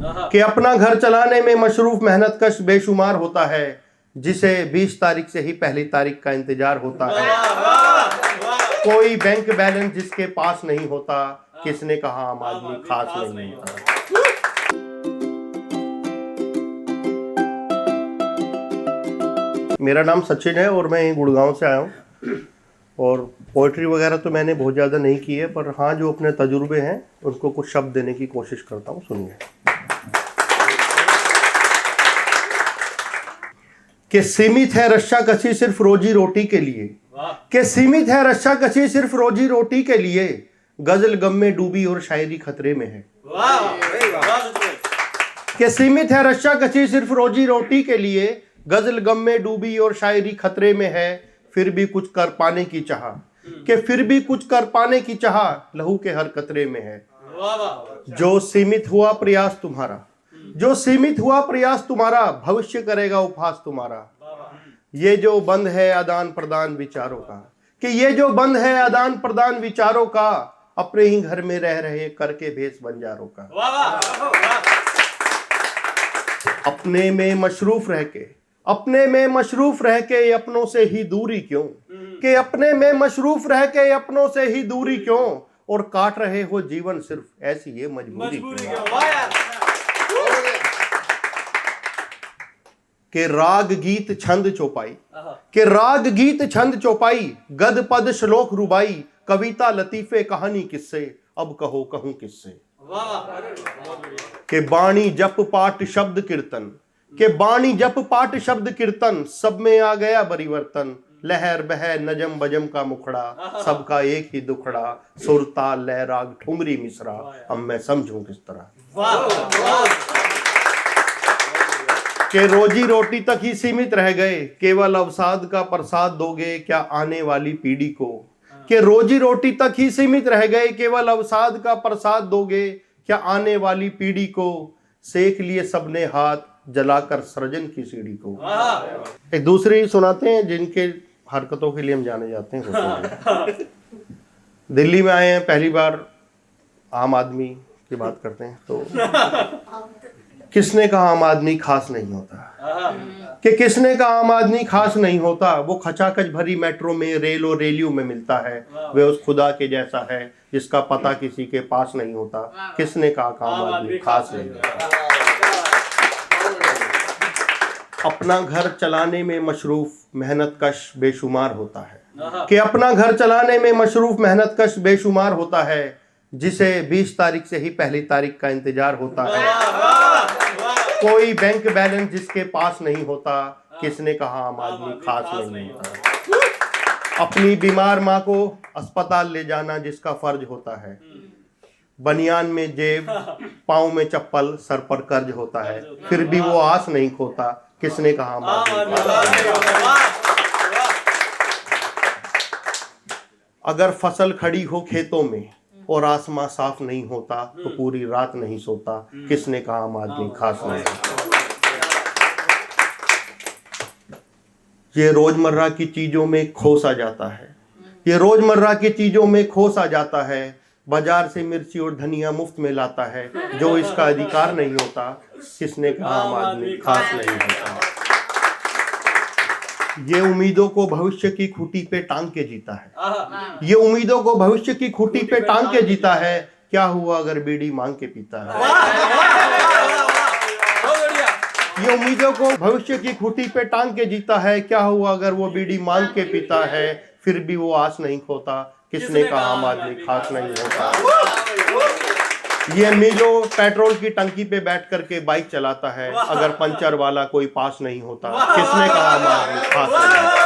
कि अपना घर चलाने में मशरूफ मेहनत कश बेशुमार होता है, जिसे 20 तारीख से ही पहली तारीख का इंतजार होता है। कोई बैंक बैलेंस जिसके पास नहीं होता, किसने कहा आम आदमी खास नहीं होता। मेरा नाम सचिन है और मैं गुड़गांव से आया हूँ। और पोइट्री वगैरह तो मैंने बहुत ज़्यादा नहीं की है, पर हाँ जो अपने तजुर्बे हैं उनको कुछ शब्द देने की कोशिश करता हूँ। सुनिए कि सीमित है रस्साकशी सिर्फ रोजी रोटी के लिए, कि सीमित है रस्साकशी सिर्फ रोजी रोटी के लिए, गजल गम में डूबी और शायरी खतरे में है। कि सीमित है रस्साकशी सिर्फ रोजी रोटी के लिए, गजल गम में डूबी और शायरी खतरे में है। फिर भी कुछ कर पाने की चाह, कि फिर भी कुछ कर पाने की चाह, लहू के हर कतरे में है। जो सीमित हुआ प्रयास तुम्हारा, जो सीमित हुआ प्रयास तुम्हारा, भविष्य करेगा उपहास तुम्हारा। ये जो बंद है आदान प्रदान विचारों का, कि ये जो बंद है आदान प्रदान विचारों का, अपने ही घर में रह रहे करके भेष बंजारों का। अपने में मशरूफ रह के, अपने में मशरूफ रह के अपनों से ही दूरी क्यों, कि अपने में मशरूफ रह के अपनों से ही दूरी क्यों, और काट रहे हो जीवन सिर्फ ऐसी ये मजबूरी क्यों। के राग गीत छंद चौपाई, के राग गीत छंद चौपाई, गद पद श्लोक रुबाई, कविता लतीफे कहानी किस्से, अब कहो कहूं किस्से। के बाणी जप पाठ शब्द कीर्तन, के बाणी जप पाठ शब्द कीर्तन, सब में आ गया परिवर्तन। लहर बह नजम बजम का मुखड़ा, सबका एक ही दुखड़ा, सुर ताल लय राग ठुमरी मिसरा, अब मैं समझूं किस तरह। के रोजी रोटी तक ही सीमित रह गए, केवल अवसाद का प्रसाद दोगे क्या आने वाली पीढ़ी को। के रोजी रोटी तक ही सीमित रह गए, केवल अवसाद का प्रसाद दोगे क्या आने वाली पीढ़ी को। सेक लिए सबने हाथ जलाकर सृजन की सीढ़ी को। एक दूसरी सुनाते हैं जिनके हरकतों के लिए हम जाने जाते हैं। दिल्ली में आए हैं पहली बार, आम आदमी की बात करते हैं तो किसने कहा आम आदमी खास नहीं होता, कि किसने कहा आम आदमी खास नहीं होता। वो खचाखच भरी मेट्रो में रेल और रेलियों में मिलता है, वे उस खुदा के जैसा है जिसका पता किसी के पास नहीं होता। किसने कहा आम आदमी खास नहीं होता। अपना घर चलाने में मशरूफ मेहनत कश बेशुमार होता है, कि अपना घर चलाने में मशरूफ मेहनत कश बेशुमार होता है, जिसे 20 तारीख से ही पहली तारीख का इंतजार होता है। कोई बैंक बैलेंस जिसके पास नहीं होता, किसने कहा आम आदमी खास नहीं होता। अपनी बीमार माँ को अस्पताल ले जाना जिसका फर्ज होता है, बनियान में जेब पाँव में चप्पल सर पर कर्ज होता है, फिर भी वो आस नहीं खोता। किसने कहा आम आदमी खास। अगर फसल खड़ी हो खेतों में और आसमां साफ नहीं होता, तो पूरी रात नहीं सोता। किसने कहा आम आदमी खास नहीं होता। ये रोजमर्रा की चीजों में खोस आ जाता है, ये रोजमर्रा की चीजों में खोस आ जाता है। बाजार से मिर्ची और धनिया मुफ्त में लाता है, जो इसका अधिकार नहीं होता। किसने कहा आम आदमी खास नहीं होता। ये उम्मीदों को भविष्य की खूंटी पे टांग के जीता है, ये उम्मीदों को भविष्य की खूंटी पे टांग के जीता है। क्या हुआ अगर बीड़ी मांग के पीता है। ये उम्मीदों को भविष्य की खूंटी पे टांग के जीता है। क्या हुआ अगर वो बीड़ी मांग के पीता है, फिर भी वो आस नहीं खोता। किसने कहा आम आदमी खास नहीं होता। ये मीलो पेट्रोल की टंकी पे बैठ करके बाइक चलाता है, अगर पंचर वाला कोई पास नहीं होता। किसने कहा आम आदमी खास नहीं होता।